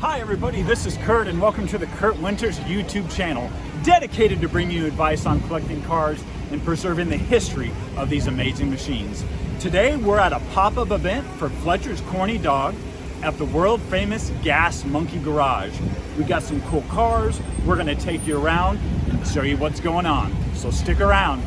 Hi everybody, this is Kurt and welcome to the Kurt Winters YouTube channel, dedicated to bringing you advice on collecting cars and preserving the history of these amazing machines. Today we're at a pop-up event for Fletcher's Corny dog at the world famous Gas Monkey Garage. We got some cool cars, we're going to take you around and show you what's going on, so stick around.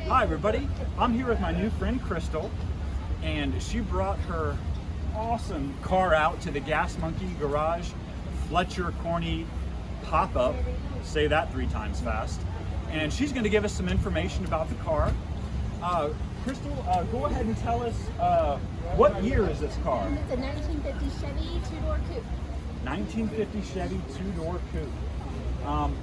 Hi everybody, I'm here with my new friend Crystal, and she brought her awesome car out to the Gas Monkey Garage Fletcher Corny pop-up, say that 3 times fast, and she's going to give us some information about the car. Crystal, go ahead and tell us, what year is this car? It's a 1950 Chevy 2-door coupe. 1950 Chevy 2-door coupe.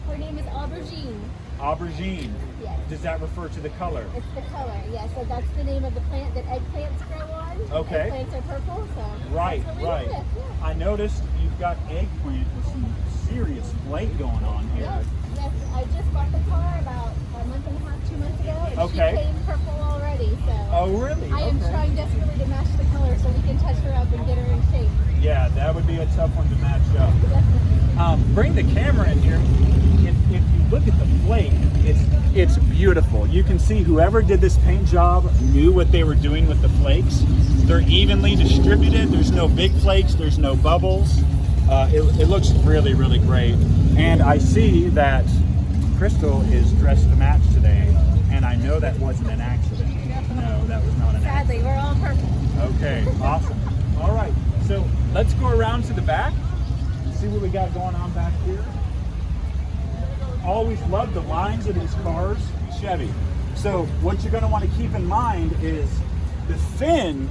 Her name is Aubergine. Aubergine. Yes. Does that refer to the color? It's the color, yes. So that's the name of the plant that eggplants grow on. Okay. Eggplants are purple, so right, that's what we right. do this, yeah. I noticed you've got eggplant with some serious flake going on here. Yes, yes. I just bought the car about a month and a half, 2 months ago, and Okay. she came purple already. So Oh, really? I am trying desperately to match the color so we can touch her up and get her in shape. Yeah, that would be a tough one to match up. Definitely. Bring the camera in here. If you look at the flake, it's beautiful. You can see whoever did this paint job knew what they were doing with the flakes. They're evenly distributed. There's no big flakes. There's no bubbles. It looks really, really great. And I see that Crystal is dressed to match today, and I know that wasn't an accident. No, that was not an accident. Sadly, we're all purple. Okay, awesome. All right, so let's go around to the back and see what we got going on back here. Always love the lines of these cars, Chevy. So what you're going to want to keep in mind is the fin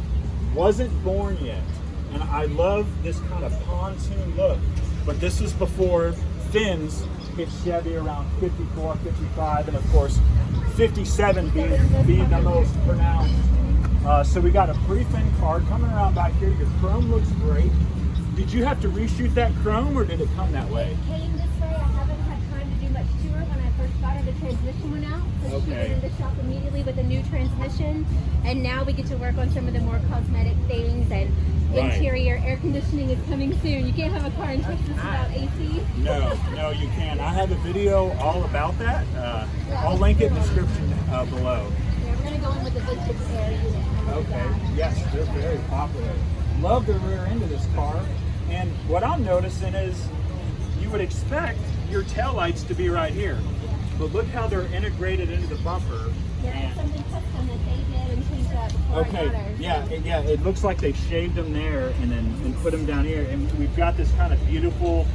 wasn't born yet. And I love this kind of pontoon look, but this was before fins hit Chevy around 54, 55, and of course 57 being the most pronounced. So we got a pre-fin car coming around back here. Your chrome looks great. Did you have to reshoot that chrome, or did it come that way? It came this way. I haven't had time to do much to her. When I first got her, the transmission went out. So she went in the shop immediately with a new transmission. And now we get to work on some of the more cosmetic things, and interior air conditioning is coming soon. You can't have a car in Texas without AC. No, you can't. I have a video all about that. I'll link it in the description below. Yeah, we're going to go in with the vintage air unit. Okay, yes, they're very popular. Love the rear end of this car. And what I'm noticing is you would expect your taillights to be right here. But look how they're integrated into the bumper. Yeah, that's something custom that they did and changed that before I got her. Yeah, it looks like they shaved them there and put them down here. And we've got this kind of beautiful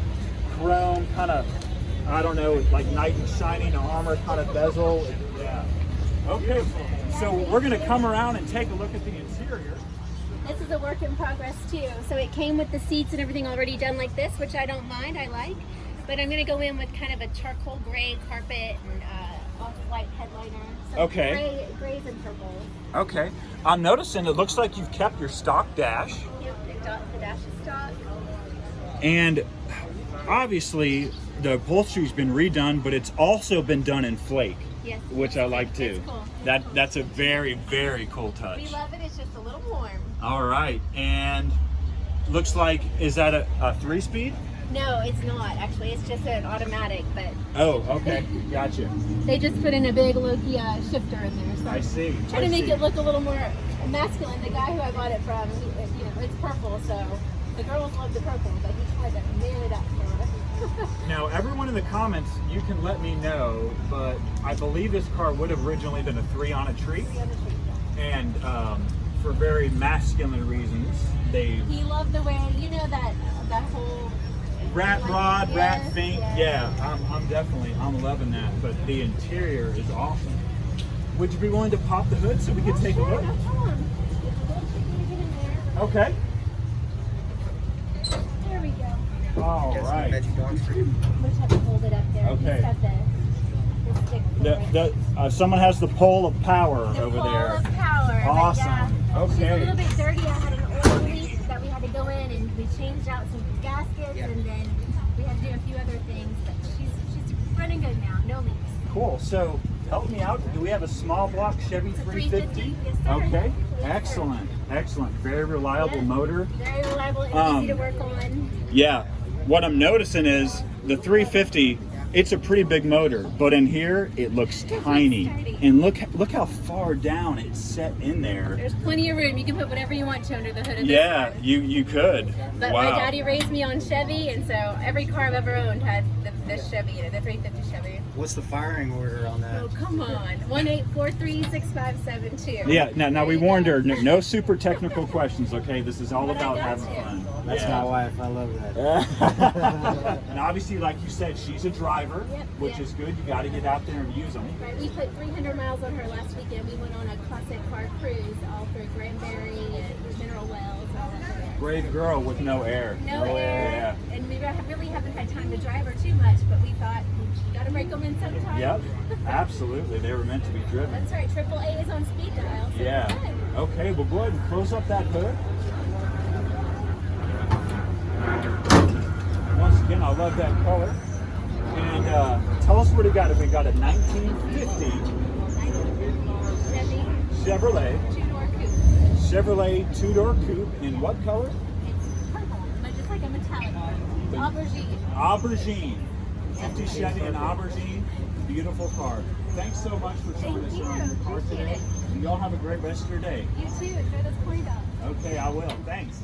chrome kind of, I don't know, like knight in shining armor kind of bezel. Yeah. Okay, so we're going to come around and take a look at the interior. This is a work in progress too. So it came with the seats and everything already done like this, which I don't mind, I like. But I'm going to go in with kind of a charcoal gray carpet and off-white headliner. So okay. Grays and purples. Okay. I'm noticing it looks like you've kept your stock dash. Yep, the dash is stock. And obviously the upholstery's been redone, but it's also been done in flake. Yes. Which I like too. It's cool. That's a very, very cool touch. We love it, it's just a little warm. All right, and looks like, is that a 3-speed? No, it's not actually. It's just an automatic, but oh, okay, gotcha. they just put in a big Loki shifter in there. So I see. Trying to make it look a little more masculine. The guy who I bought it from, it's purple, so the girls love the purple, but he tried to marry that for us. Now, everyone in the comments, you can let me know, but I believe this car would have originally been a 3 on a tree, and for very masculine reasons, he loved the way, that whole rat rod, rat Yes, fink. yes. Yeah, I'm loving that. But the interior is awesome. Would you be willing to pop the hood so we could take a look? No problem. It's a little tricky to get in there. Okay. There we go. All right. We'll just have to hold it up there. Okay. Just have the stick for it. Someone has the pole of power The over pole there. of power. but Awesome. Yeah, She's Okay. a little bit dirty. I had an oil leak that we had to go in and we changed out some gaskets and then we had to do a few other things. But she's running good now. No leaks. Cool. So help me out. Do we have a small block Chevy It's a 350? Yes, sir. Okay. Yes, sir. Excellent. Excellent. Very reliable Yep. motor. Very reliable and easy to work on. Yeah. What I'm noticing is the 350, it's a pretty big motor, but in here it looks tiny. And look how far down it's set in there. There's plenty of room. You can put whatever you want to under the hood of Yeah, this one. you could. But Wow. my daddy raised me on Chevy, and so every car I've ever owned had this Chevy in it, the 350 Chevy. What's the firing order on that? Oh, come on. 1-843-6572. Yeah, now we warned her, no super technical questions, okay? This is all But I about got having you. fun. That's Yeah. my wife. I love that. And obviously, like you said, she's a driver, Yep, which yep. is good. You got to get out there and use them. Right, we put 300 miles on her last weekend. We went on a classic car cruise all through Granbury and Mineral Wells and all that. Brave girl with no air. No air. Yeah. And we really haven't had time to drive her too much, but we thought, gotta break them in sometime. Yep, absolutely. They were meant to be driven. That's right, AAA is on speed dial. So Yeah. we're good. Okay, well, go ahead and close up that hood. Once again, I love that color. And tell us what we got. If we got a 1950 Chevy Chevrolet, two-door coupe. Chevrolet two-door coupe in what color? It's purple, but just like a metallic purple. Aubergine. Aubergine. 50 Chevy and Aubergine. Beautiful car. Thanks so much for showing Thank us you. around your car Appreciate today. it. And y'all have a great rest of your day. You too. Enjoy those corny dogs. Okay, I will. Thanks.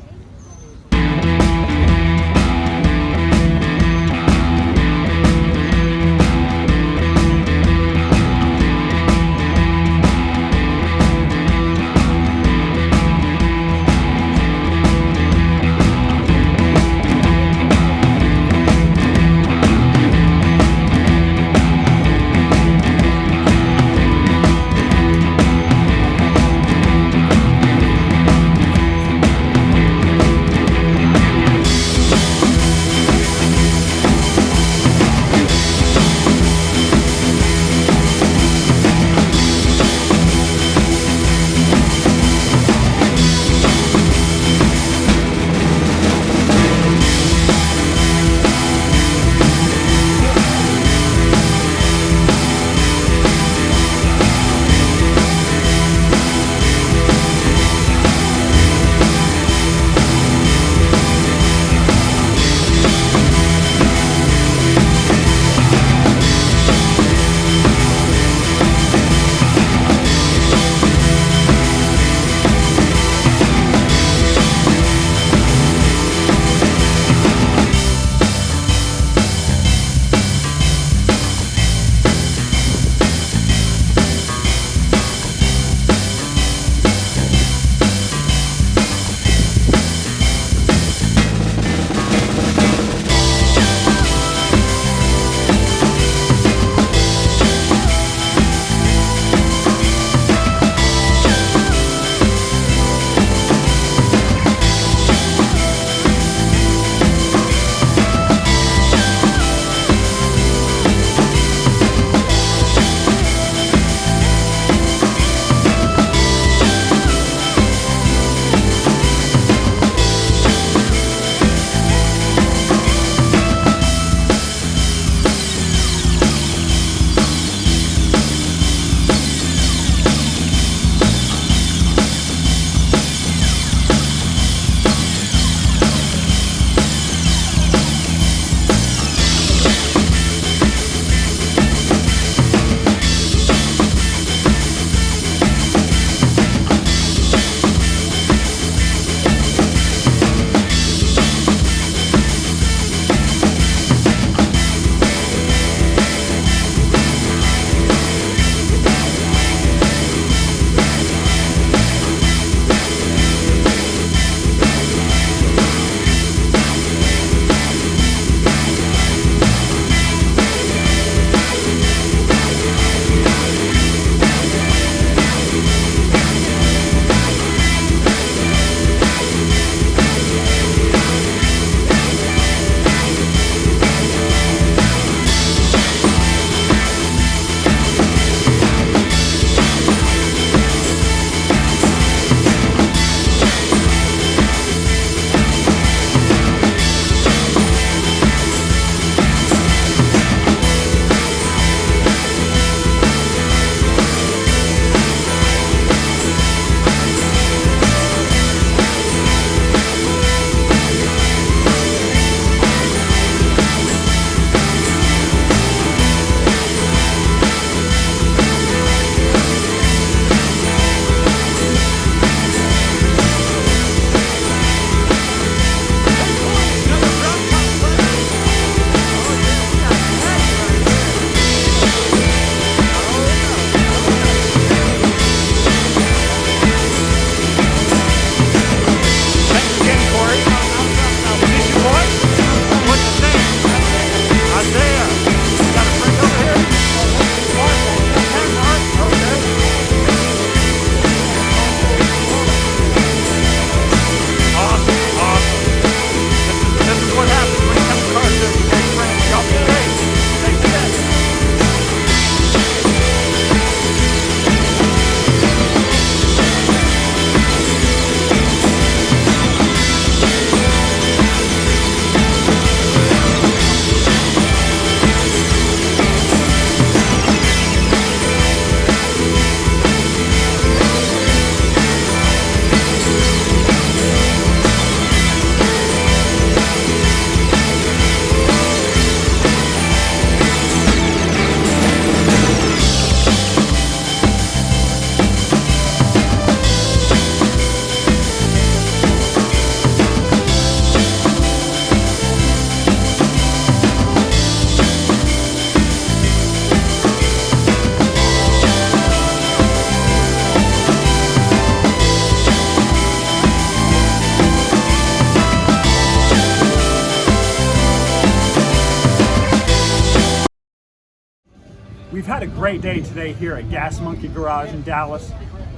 had a great day today here at Gas Monkey Garage in Dallas.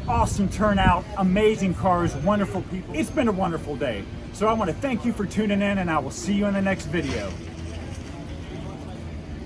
Awesome turnout, amazing cars, wonderful people. It's been a wonderful day. So I want to thank you for tuning in, and I will see you in the next video.